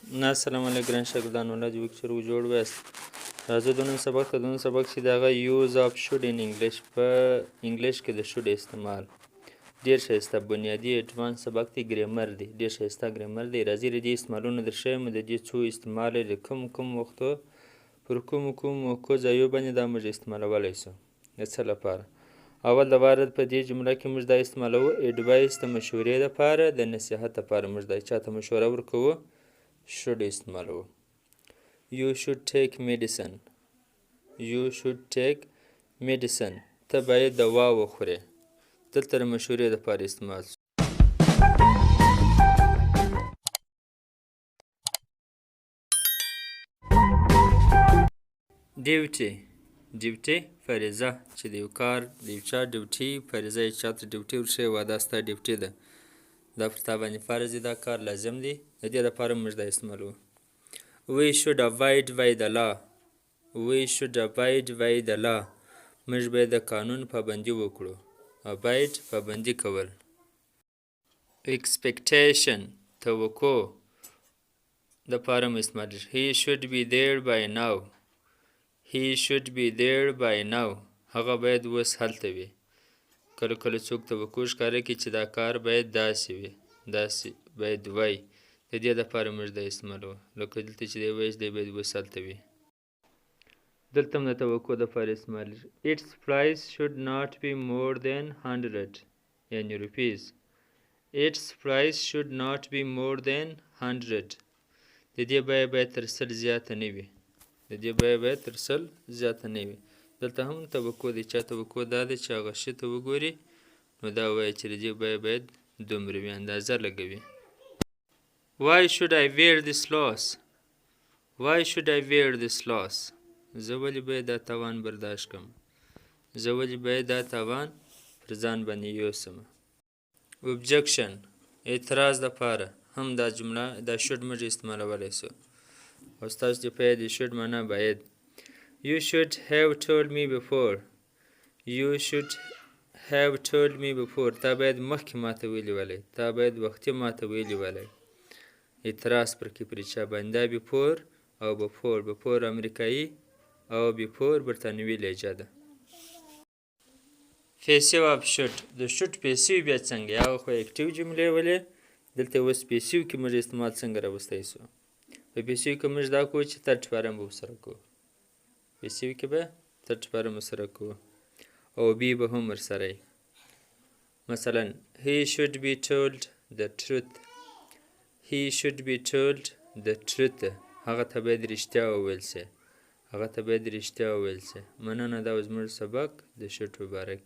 السلام علیکم ګران شاګردان ولې چې وکړو جوړ وست راځو د نن سبق ته د نن سبق چې دغه یوز اف شود ان انګلیش په انګلیش کې د شود استعمال ډیر ښایسته بنیادی اډوانس سبق دی ګرامر دی ډیر ښایسته ګرامر دی راځي د دې استعمالونه درښیم د دې څو استعمال د کوم وختو پر کوم ځایو باندې دا موږ استعمالولی شو د څه لپاره اول د وارد په دې جمله کې موږ دا استعمالو اډوایس د مشورې لپاره د نصیحت لپاره موږ دا چاته مشوره ورکوو should استعمالو you should take medicine ته باید دوا وخورې دلته د مشورې لپاره استعمال ډیوټي فریضه چې د یو کار د یو چا ډیوټي فریضه یې چاته ډیوټي ورښیي وه دا ستا ډیوټي ده دا پر تا باندې فرض دی دا کار لازم دی د دې لپاره موږ دا استعمالوو we should abide by the law موږ باید د قانون پابندي وکړو abide پابندي کول expectation توقع دپاره مو استعمالیږي he should be there by now هغه باید اوس هلته وي کله کله څوک توقع ښکاره کړي چې دا کار باید داسې وي داسې باید وای د دې دپاره موږ دا استعمالوو لکه دلته چې دی وایي دی باید اوس هلته وي دلته هم د توقع دپاره استعمالیږي its price should not be more than 100 یعنې روپیز its price should not be more than 100 د دې بیه باید تر 100 زیاته نه وي دلته هم توقع دی چا توقع دا دی چې هغه شي ته وګوري نو دا وایي چې د دې بیه باید دومره وي اندازه لګوي why should I wear this loss زه ولې باید دا تاوان برداشت کړم زه ولې باید دا تاوان پر ځان باندې یوسم objection اعتراض دپاره هم دا جمله دا should موږ استعمالولی سو او ستاسو چې پوهیږئ د should معنا باید You should have told me before تا باید مخکې ماته ویلي ولی تا باید وختي ماته ویلي ولی اعتراض پر کې پر چا باندې دا before او before امریکایي او before برطانوي لهجه ده passive of should د should passive بیا څنګه هغه خو اکټیو جملې ولې دلته اوس passive کې موږ استعمال څنګه راوستی سو په passive کې موږ دا کوو چې third form به ورسره کوو passive کې به third form ورسره کوو او be به هم ورسره مثلا he should be told the truth هغه ته باید رښتیا وویل سي مننه دا زموږ سبق د should مبارک